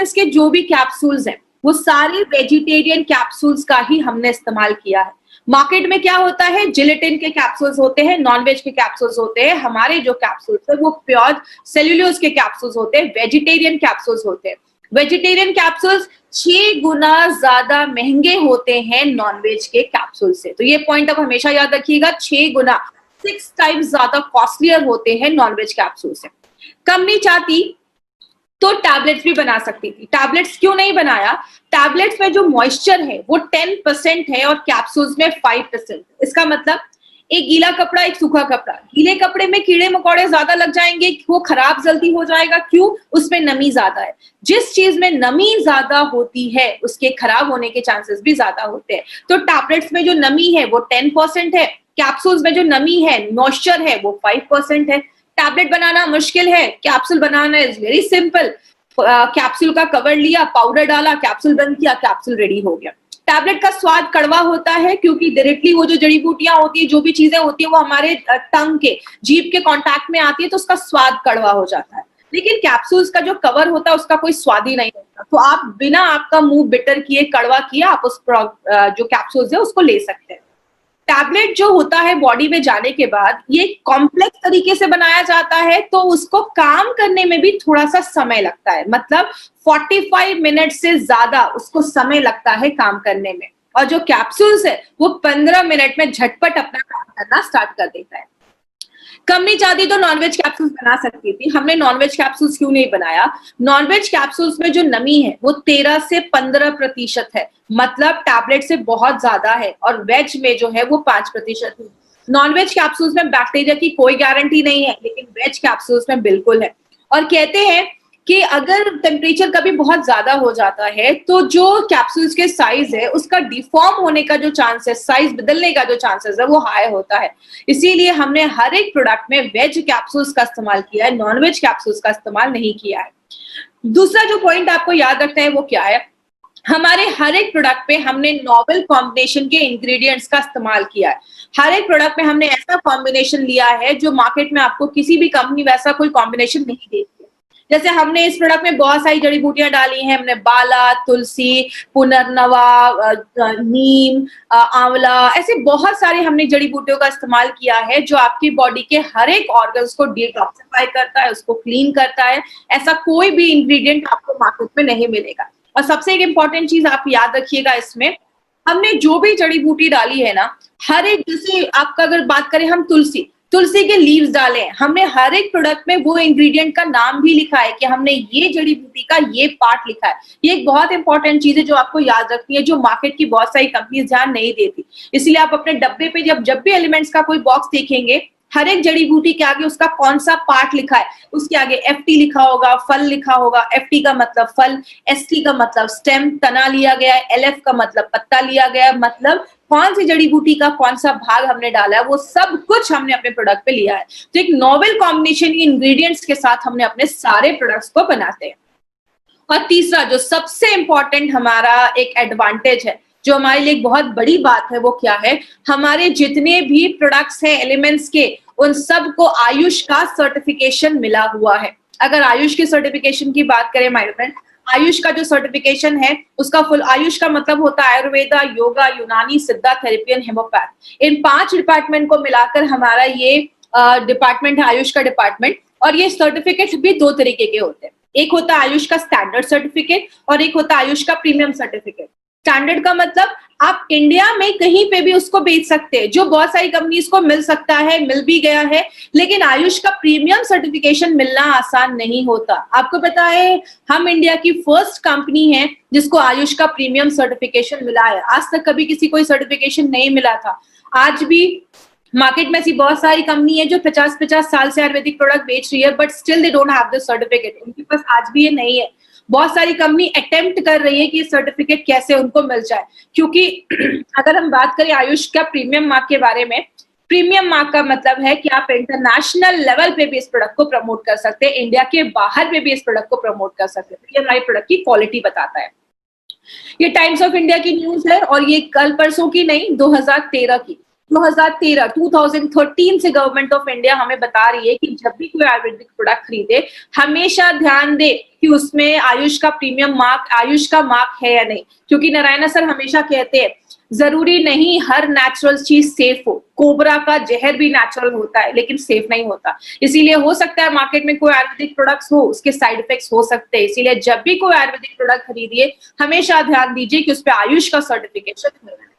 Supplements के जो भी कैप्सूल्स हैं वो सारे वेजिटेरियन कैप्सूल्स का ही हमने इस्तेमाल किया है। मार्केट में क्या होता है, जिलेटिन के कैप्सूल्स होते हैं, नॉनवेज के कैप्सूल्स होते हैं, हमारे जो कैप्सूल्स है वो प्योर सेल्यूलोज के कैप्सूल्स होते हैं, वेजिटेरियन कैप्सूल्स होते हैं। वेजिटेरियन कैप्सूल्स 6 गुना ज्यादा महंगे होते हैं नॉनवेज के कैप्सूल से। तो ये पॉइंट अब हमेशा याद रखिएगा, 6 गुना 6 टाइम्स ज्यादा कॉस्टलियर होते हैं नॉनवेज कैप्सूल से। कंपनी चाहती तो टैबलेट्स भी बना सकती थी। टैबलेट्स क्यों नहीं बनाया? टैबलेट्स में जो मॉइस्चर है वो 10% है और कैप्सूल्स में 5%। इसका मतलब एक गीला कपड़ा, एक सूखा कपड़ा, गीले कपड़े में कीड़े मकोड़े ज्यादा लग जाएंगे, वो खराब जल्दी हो जाएगा। क्यों? उसमें नमी ज्यादा है। जिस चीज में नमी ज्यादा होती है उसके खराब होने के चांसेस भी ज्यादा होते हैं। तो टैबलेट्स में जो नमी है वो 10% है, कैप्सूल्स में जो नमी है, मॉइस्चर है, वो 5% है। टैबलेट बनाना मुश्किल है, capsule banana is very simple. Capsule का कवर लिया, पाउडर डाला, कैप्सूल बंद किया, कैप्सूल रेडी हो गया। टैबलेट का स्वाद कड़वा होता है क्योंकि डायरेक्टली वो जो जड़ी बूटियां होती है, जो भी चीजें होती है, वो हमारे टंग के, जीभ के कांटेक्ट में आती है, तो उसका स्वाद कड़वा हो जाता है। लेकिन कैप्सूल्स का जो कवर होता है उसका कोई स्वाद ही नहीं होता। तो आप बिना आपका मुंह बिटर किए, कड़वा किए, आप उस जो कैप्सूल्स है उसको ले सकते हैं। टैबलेट जो होता है बॉडी में जाने के बाद ये कॉम्प्लेक्स तरीके से बनाया जाता है, तो उसको काम करने में भी थोड़ा सा समय लगता है। मतलब 45 मिनट से ज्यादा उसको समय लगता है काम करने में। और जो कैप्सूल्स है वो 15 मिनट में झटपट अपना काम करना स्टार्ट कर देता है। कंपनी चाहती तो नॉनवेज कैप्सूल्स बना सकती थी। हमने नॉनवेज कैप्सूल्स क्यों नहीं बनाया? नॉनवेज कैप्सूल्स में जो नमी है वो 13 से 15% है, मतलब टैबलेट से बहुत ज्यादा है। और वेज में जो है वो 5% है। नॉनवेज कैप्सूल्स में बैक्टीरिया की कोई गारंटी नहीं है, लेकिन वेज कैप्सूल्स में बिल्कुल है। और कहते हैं कि अगर टेम्परेचर कभी बहुत ज्यादा हो जाता है तो जो कैप्सूल्स के साइज है उसका डिफॉर्म होने का जो चांस है, साइज बदलने का जो चांसेस है, वो हाई होता है। इसीलिए हमने हर एक प्रोडक्ट में वेज कैप्सूल्स का इस्तेमाल किया है, नॉनवेज कैप्सूल्स का इस्तेमाल नहीं किया है। दूसरा जो पॉइंट आपको याद रखना है वो क्या है, हमारे हर एक प्रोडक्ट पे हमने नॉवेल कॉम्बिनेशन के इंग्रेडिएंट्स का इस्तेमाल किया है। हर एक प्रोडक्ट में हमने ऐसा कॉम्बिनेशन लिया है जो मार्केट में आपको किसी भी कंपनी वैसा कोई कॉम्बिनेशन नहीं देती है। जैसे हमने इस प्रोडक्ट में बहुत सारी जड़ी बूटियां डाली हैं। हमने बाला, तुलसी, पुनर्नवा, नीम, आंवला, ऐसे बहुत सारे हमने जड़ी बूटियों का इस्तेमाल किया है जो आपकी बॉडी के हर एक ऑर्गन्स को डिटॉक्सिफाई करता है, उसको क्लीन करता है। ऐसा कोई भी इंग्रेडिएंट आपको मार्केट में नहीं मिलेगा। और सबसे एक इम्पॉर्टेंट चीज आप याद रखिएगा, इसमें हमने जो भी जड़ी बूटी डाली है ना, हर एक, जैसे आपका अगर बात करें हम तुलसी के लीव्स डाले हैं, हमने हर एक प्रोडक्ट में वो इंग्रेडिएंट का नाम भी लिखा है कि हमने ये जड़ी बूटी का ये पार्ट लिखा है। ये एक बहुत इंपॉर्टेंट चीज है जो आपको याद रखनी है, जो मार्केट की बहुत सारी कंपनीज ध्यान नहीं देती। इसलिए आप अपने डब्बे पे जब भी एलिमेंट्स का कोई बॉक्स देखेंगे, हर एक जड़ी बूटी के आगे उसका कौन सा पार्ट लिखा है, उसके आगे FT लिखा होगा, फल लिखा होगा। FT का मतलब फल, ST का मतलब स्टेम, तना लिया गया है, LF का मतलब पत्ता लिया गया है, मतलब कौन सी जड़ी बूटी का कौन सा भाग हमने डाला है, वो सब कुछ हमने अपने प्रोडक्ट पे लिया है। तो एक नॉवेल कॉम्बिनेशन की इंग्रेडिएंट्स के साथ हमने अपने सारे प्रोडक्ट्स को बनाते हैं। और तीसरा जो सबसे इंपॉर्टेंट हमारा एक एडवांटेज है, जो हमारे लिए एक बहुत बड़ी बात है, वो क्या है, हमारे जितने भी प्रोडक्ट्स हैं एलिमेंट्स के, उन सब को आयुष का सर्टिफिकेशन मिला हुआ है। अगर आयुष की सर्टिफिकेशन की बात करें माय फ्रेंड, आयुष का जो सर्टिफिकेशन है उसका फुल, आयुष का मतलब होता है आयुर्वेदा, योगा, यूनानी, सिद्धा, थेरेपी एंड हेमोपैथ। इन 5 डिपार्टमेंट को मिलाकर हमारा ये डिपार्टमेंट है, आयुष का डिपार्टमेंट। और ये सर्टिफिकेट भी 2 तरीके के होते हैं। एक होता है आयुष का स्टैंडर्ड सर्टिफिकेट और एक होता है आयुष का प्रीमियम सर्टिफिकेट। स्टैंडर्ड का मतलब आप इंडिया में कहीं पे भी उसको बेच सकते हैं, जो बहुत सारी कंपनीज को मिल सकता है, मिल भी गया है। लेकिन आयुष का प्रीमियम सर्टिफिकेशन मिलना आसान नहीं होता। आपको पता है, हम इंडिया की फर्स्ट कंपनी है जिसको आयुष का प्रीमियम सर्टिफिकेशन मिला है। आज तक कभी किसी को सर्टिफिकेशन नहीं मिला था। आज भी मार्केट में ऐसी बहुत सारी कंपनी है जो 50-50 साल से आयुर्वेदिक प्रोडक्ट बेच रही है, but still they don't have this certificate. उनके पास आज भी ये नहीं है। बहुत सारी कंपनी अटेम्प्ट कर रही है कि सर्टिफिकेट कैसे उनको मिल जाए, क्योंकि अगर हम बात करें आयुष का प्रीमियम मार्क के बारे में, प्रीमियम मार्क का मतलब है कि आप इंटरनेशनल लेवल पे भी इस प्रोडक्ट को प्रमोट कर सकते हैं, इंडिया के बाहर पे भी इस प्रोडक्ट को प्रमोट कर सकते हैं। ये हमारे प्रोडक्ट की क्वालिटी बताता है। ये टाइम्स ऑफ इंडिया की न्यूज है और ये कल परसों की नहीं, 2013 की। 2013 से गवर्नमेंट ऑफ इंडिया हमें बता रही है कि जब भी कोई आयुर्वेदिक प्रोडक्ट खरीदे, हमेशा ध्यान दे कि उसमें आयुष का प्रीमियम मार्क, आयुष का मार्क है या नहीं। क्योंकि नारायणा सर हमेशा कहते हैं जरूरी नहीं हर नेचुरल चीज सेफ हो। कोबरा का जहर भी नेचुरल होता है लेकिन सेफ नहीं होता। इसीलिए हो सकता है मार्केट में कोई आयुर्वेदिक प्रोडक्ट्स हो, उसके साइड इफेक्ट्स हो सकते हैं। इसीलिए जब भी कोई आयुर्वेदिक प्रोडक्ट खरीदिए, हमेशा ध्यान दीजिए कि उस पर आयुष का सर्टिफिकेशन है।